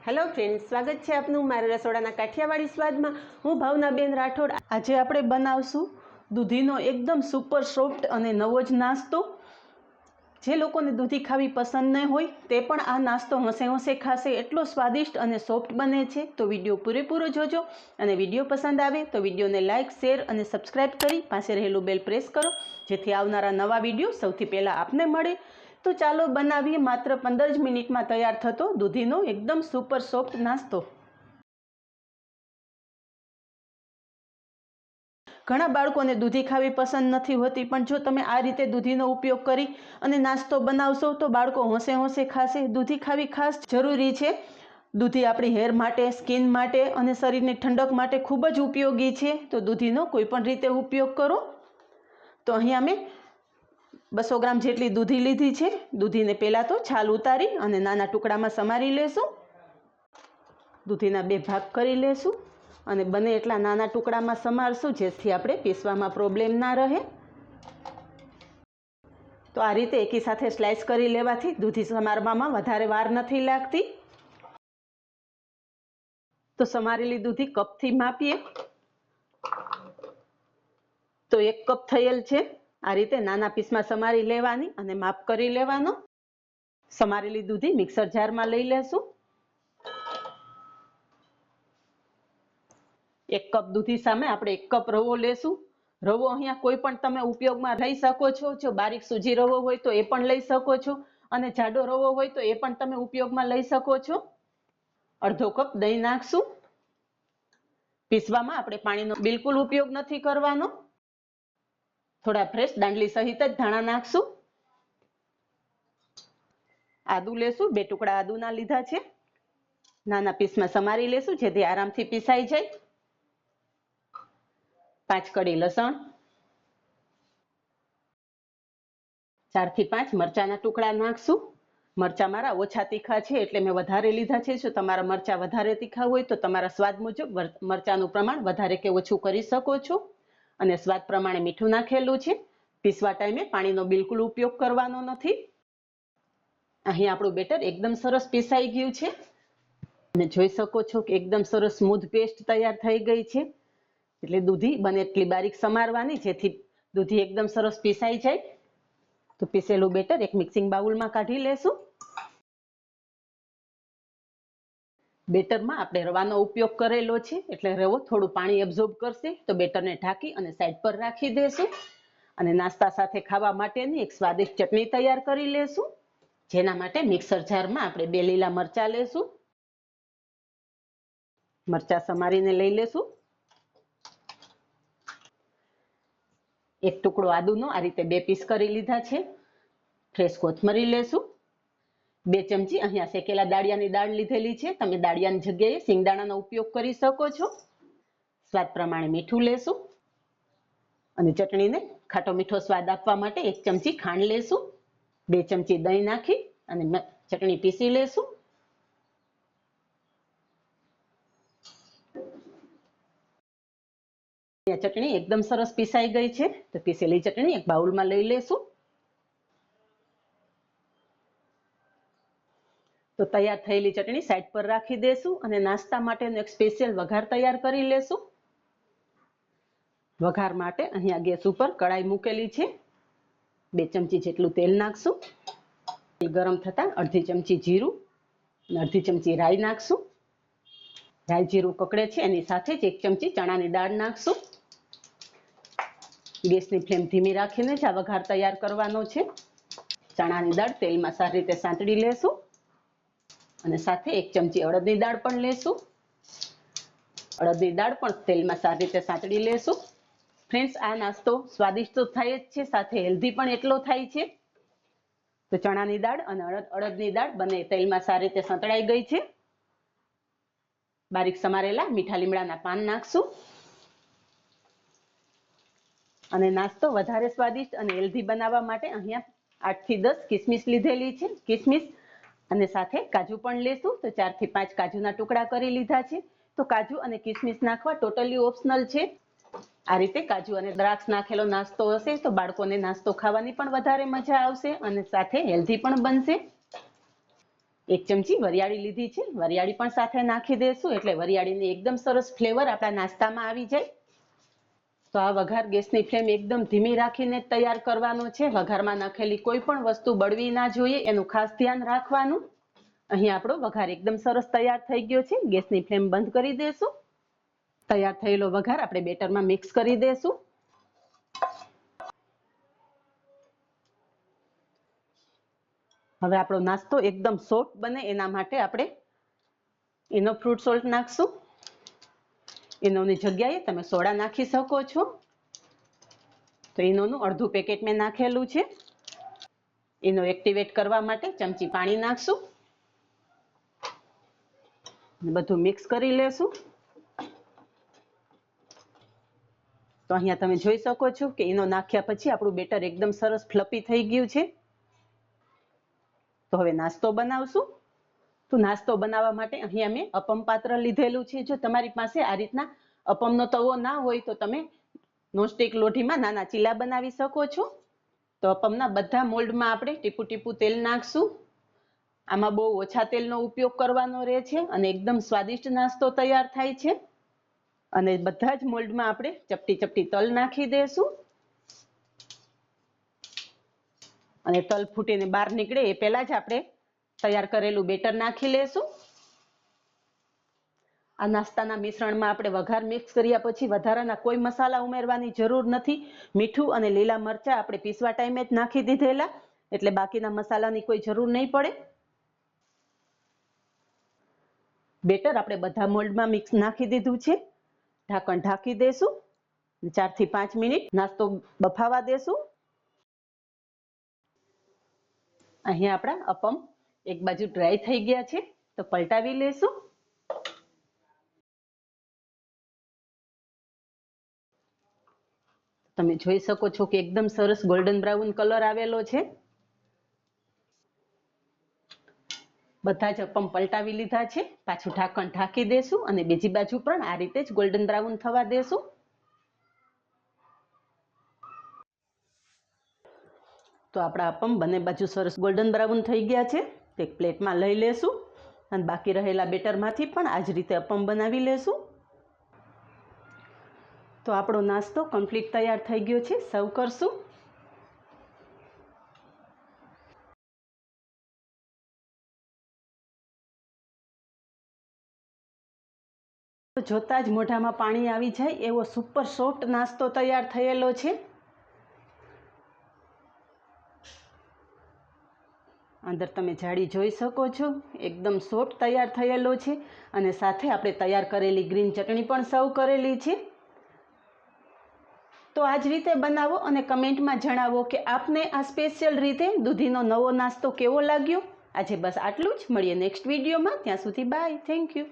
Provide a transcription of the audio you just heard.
Hello friends, સ્વાગત છે આપનું મારા રસોડાના કાઠિયાવાડી સ્વાદમાં। હું ભાવનાબેન રાઠોડ। આજે આપણે બનાવશું દૂધીનો એકદમ સુપર સોફ્ટ અને નવો જ નાસ્તો। જે લોકોને દૂધી ખાવી પસંદ ન હોય તે પણ આ નાસ્તો હોંશે હોંશે ખાશે, એટલો સ્વાદિષ્ટ અને સોફ્ટ બને છે। તો વિડીયો પૂરેપૂરો જોજો અને વિડીયો પસંદ આવે તો વિડીયોને લાઇક, શેર અને સબસ્ક્રાઈબ કરી પાસે રહેલું બેલ પ્રેસ કરો, જેથી આવનારા નવા વિડીયો સૌથી પહેલાં આપને મળે। તો ચાલો બનાવીએ માત્ર 15 જ મિનિટમાં તૈયાર થતો દૂધીનો એકદમ સુપર સોફ્ટ નાસ્તો। ઘણા બાળકોને દૂધી ખાવી પસંદ નથી હોતી, પણ જો તમે આ રીતે દૂધીનો ઉપયોગ કરી અને નાસ્તો બનાવશો તો બાળકો હોંશે હોંશે ખાશે। દૂધી ખાવી ખાસ જરૂરી છે। દૂધી આપણી હેર માટે, સ્કિન માટે અને શરીરની ઠંડક માટે ખૂબ જ ઉપયોગી છે। તો દૂધીનો કોઈ પણ રીતે ઉપયોગ કરો। તો અહીંયા મેં 200 ગ્રામ જેટલી દૂધી લીધી છે। દૂધીને પહેલાં તો છાલ ઉતારી અને નાના ટુકડામાં સમારી લેશું। દૂધીના 2 ભાગ કરી લેશું અને બને એટલા નાના ટુકડામાં સમારશું, જેથી આપણે પીસવામાં પ્રોબ્લેમ ના રહે। તો આ રીતે એકી સાથે સ્લાઇસ કરી લેવાથી દૂધી સમારવામાં વધારે વાર નથી લાગતી। તો સમારેલી દૂધી કપથી માપીએ તો 1 કપ થયેલ છે। આ રીતે નાના પીસમાં સમારી લેવાની અને માપ કરી લેવાનો। સમારેલી દૂધી મિક્સર જારમાં લઈ લેશું। 1 કપ દૂધી સામે આપણે 1 કપ રવો લેશું। રવો અહીંયા કોઈ પણ તમે ઉપયોગમાં લઈ શકો છો। જો બારીક સૂજી રવો હોય તો એ પણ લઈ શકો છો અને જાડો રવો હોય તો એ પણ તમે ઉપયોગમાં લઈ શકો છો। અડધો કપ દહીં નાખશું। પીસવામાં આપણે પાણીનો બિલકુલ ઉપયોગ નથી કરવાનો। થોડા ફ્રેશ દાંડલી સહિત જ ધાણા નાખશું। આદુ લેશું, 2 ટુકડા આદુના લીધા છે। નાના પીસમાં સમારી લેશું, જેથી આરામથી પીસાઈ જાય। 5 કળી લસણ, 4 થી 5 મરચાના ટુકડા નાખશું। મરચા મારા ઓછા તીખા છે એટલે મેં વધારે લીધા છે। જો તમારા મરચા વધારે તીખા હોય તો તમારા સ્વાદ મુજબ મરચાનું પ્રમાણ વધારે કે ઓછું કરી શકો છો। અને સ્વાદ પ્રમાણે મીઠું નાખેલું છે। પીસવા ટાઈમે પાણીનો બિલકુલ ઉપયોગ કરવાનો નથી। અહીં આપણું બેટર એકદમ સરસ પીસાઈ ગયું છે અને જોઈ શકો છો કે એકદમ સરસ સ્મૂધ પેસ્ટ તૈયાર થઈ ગઈ છે। એટલે દૂધી બને એટલી બારીક સમારવાની, જેથી દૂધી એકદમ સરસ પીસાઈ જાય। તો પીસેલું બેટર એક મિક્સિંગ બાઉલમાં કાઢી લેશું। બેટરમાં આપણે રવાનો ઉપયોગ કરેલો છે એટલે રવો થોડું પાણી એબ્ઝોર્બ કરશે। તો બેટરને ઢાંકી અને સાઈડ પર રાખી દેશું અને નાસ્તા સાથે ખાવા માટેની એક સ્વાદિષ્ટ ચટણી તૈયાર કરી લેશું। જેના માટે મિક્સર જારમાં આપણે 2 લીલા મરચા લેશું। મરચા સમારીને લઈ લેશું। 1 ટુકડો આદુનો આ રીતે 2 પીસ કરી લીધા છે। ફ્રેશ કોથમરી લેશું। 2 ચમચી અહીંયા શેકેલા દાળિયાની દાળ લીધેલી છે। તમે દાળિયાની જગ્યાએ સિંગદાણાનો ઉપયોગ કરી શકો છો। સ્વાદ પ્રમાણે મીઠું લેશું અને ચટણીને ખાટો મીઠો સ્વાદ આપવા માટે 1 ચમચી ખાંડ લેશું। 2 ચમચી દહીં નાખી અને ચટણી પીસી લેશું। ચટણી એકદમ સરસ પીસાઈ ગઈ છે। તો પીસેલી ચટણી એક બાઉલમાં લઈ લેશું। તો તૈયાર થયેલી ચટણી સાઈડ પર રાખી દેશું અને નાસ્તા માટેનો એક સ્પેશિયલ વઘાર તૈયાર કરી લેશું। વઘાર માટે અહીંયા ગેસ ઉપર કડાઈ મૂકેલી છે। 2 ચમચી જેટલું તેલ નાખશું। તેલ ગરમ થતાં અડધી ચમચી જીરું અને અડધી ચમચી રાઈ નાખશું। રાઈ જીરું કકડે છે એની સાથે જ 1 ચમચી ચણાની દાળ નાખશું। ગેસની ફ્લેમ ધીમી રાખીને જ આ વઘાર તૈયાર કરવાનો છે। ચણાની દાળ તેલમાં સારી રીતે સાંતળી લેશું અને સાથે 1 ચમચી અડદની દાળ પણ લેશું। અડદની દાળ પણ તેલમાં સારી રીતે સાંતળી લેશું। ફ્રેન્ડ્સ, આ નાસ્તો સ્વાદિષ્ટ તો થાય જ છે, સાથે હેલ્ધી પણ એટલો થાય છે। તો ચણાની દાળ અને અડદની દાળ બંને તેલમાં સારી રીતે સંતળાઈ ગઈ છે। બારીક સમારેલા મીઠા લીમડાના પાન નાખશું અને નાસ્તો વધારે સ્વાદિષ્ટ અને હેલ્ધી બનાવવા માટે અહીંયા 8 થી 10 કિસમિસ લીધેલી છે। કિસમિસ અને સાથે કાજુ પણ લેશું। તો 4 થી 5 કાજુના ટુકડા કરી લીધા છે। તો કાજુ અને કિસમિસ નાખવા ટોટલી ઓપ્શનલ છે। આ રીતે કાજુ અને દ્રાક્ષ નાખેલો નાસ્તો હશે તો બાળકોને નાસ્તો ખાવાની પણ વધારે મજા આવશે અને સાથે હેલ્ધી પણ બનશે। 1 ચમચી વરિયાળી લીધી છે, વરિયાળી પણ સાથે નાખી દેશું એટલે વરિયાળીની એકદમ સરસ ફ્લેવર આપણા નાસ્તામાં આવી જાય. તો આ વઘાર ગેસની ફ્લેમ એકદમ ધીમી રાખીને તૈયાર કરવાનો છે. વઘારમાં નાખેલી કોઈ પણ વસ્તુ બળવી ના જોઈએ એનું ખાસ ધ્યાન રાખવાનું. અહીં આપણો વઘાર એકદમ સરસ તૈયાર થઈ ગયો છે. ગેસની ફ્લેમ બંધ કરી દેશું. તૈયાર થયેલો વઘાર આપણે બેટરમાં મિક્સ કરી દેશું. હવે આપણો નાસ્તો એકદમ સોફ્ટ બને એના માટે આપણે એનો ફ્રૂટ સોલ્ટ નાખશું. ઇનોની જગ્યાએ તમે સોડા નાખી શકો છો. તો ઇનોનું અડધું પેકેટ મેં નાખેલું છે. ઇનો એક્ટિવેટ કરવા માટે ચમચી પાણી નાખશું. બધું મિક્સ કરી લેશું. તો અહીંયા તમે જોઈ શકો છો કે ઇનો નાખ્યા પછી આપણું બેટર એકદમ સરસ ફ્લફી થઈ ગયું છે. તો હવે નાસ્તો બનાવશું. તો નાસ્તો બનાવવા માટે અહીંયા મેં અપમ પાત્ર લીધેલું છે. જો તમારી પાસે આ રીતના અપમનો તવો ના હોય તો તમે નોનસ્ટિક લોઢીમાં નાના ચીલા બનાવી શકો છો. તો અપમના બધા મોલ્ડમાં આપણે ટીપું ટીપું તેલ નાખશું. આમાં બહુ ઓછા તેલનો ઉપયોગ કરવાનો રહે છે અને એકદમ સ્વાદિષ્ટ નાસ્તો તૈયાર થાય છે. અને બધા જ મોલ્ડમાં આપણે ચપટી ચપટી તલ નાખી દેશું. અને તલ ફૂટીને બહાર નીકળે એ પહેલા જ આપણે તૈયાર કરેલું બેટર નાખી લેશું. આ નાસ્તાના મિશ્રણમાં આપણે વઘાર મિક્સ કર્યા પછી વધારાના કોઈ મસાલા ઉમેરવાની જરૂર નથી. મીઠું અને લીલા મરચાં આપણે પીસવા ટાઈમે જ નાખી દીધેલા એટલે બાકીના મસાલાની કોઈ જરૂર નહીં પડે. બેટર આપણે બધા મોલ્ડમાં મિક્સ નાખી દીધું છે. ઢાંકણ ઢાંકી દેશું. 4 થી 5 મિનિટ નાસ્તો બફાવા દેશું. અહીંયા આપણા અપમ એક બાજુ ડ્રાય થઈ ગયા છે તો પલટાવી લેશું. તમે જોઈ શકો છો કે એકદમ સરસ ગોલ્ડન બ્રાઉન કલર આવેલો છે. બધા જ અપમ પલટાવી લીધા છે. પાછું ઢાંકણ ઢાંકી દેશું અને બીજી બાજુ પણ આ રીતે જ ગોલ્ડન બ્રાઉન થવા દેશું. તો આપણા અપમ બંને બાજુ સરસ ગોલ્ડન બ્રાઉન થઈ ગયા છે. એક પ્લેટમાં લઈ લેશું અને બાકી રહેલા બેટરમાંથી પણ આ જ રીતે અપમ બનાવી લેશું. તો આપણો નાસ્તો કમ્પ્લીટ તૈયાર થઈ ગયો છે. સર્વ કરશું. જોતા જ મોઢામાં પાણી આવી જાય એવો સુપર સોફ્ટ નાસ્તો તૈયાર થયેલો છે. અંદર તમે જાળી જોઈ શકો છો એકદમ સોફ્ટ તૈયાર થયેલો છે અને સાથે આપણે તૈયાર કરેલી ગ્રીન ચટણી પણ સર્વ કરેલી છે. તો આ જ રીતે બનાવો અને કમેન્ટમાં જણાવો કે આપને આ સ્પેશિયલ રીતે દૂધીનો નવો નાસ્તો કેવો લાગ્યો. આજે બસ આટલું જ. મળીએ નેક્સ્ટ વિડીયોમાં. ત્યાં સુધી બાય. Thank you.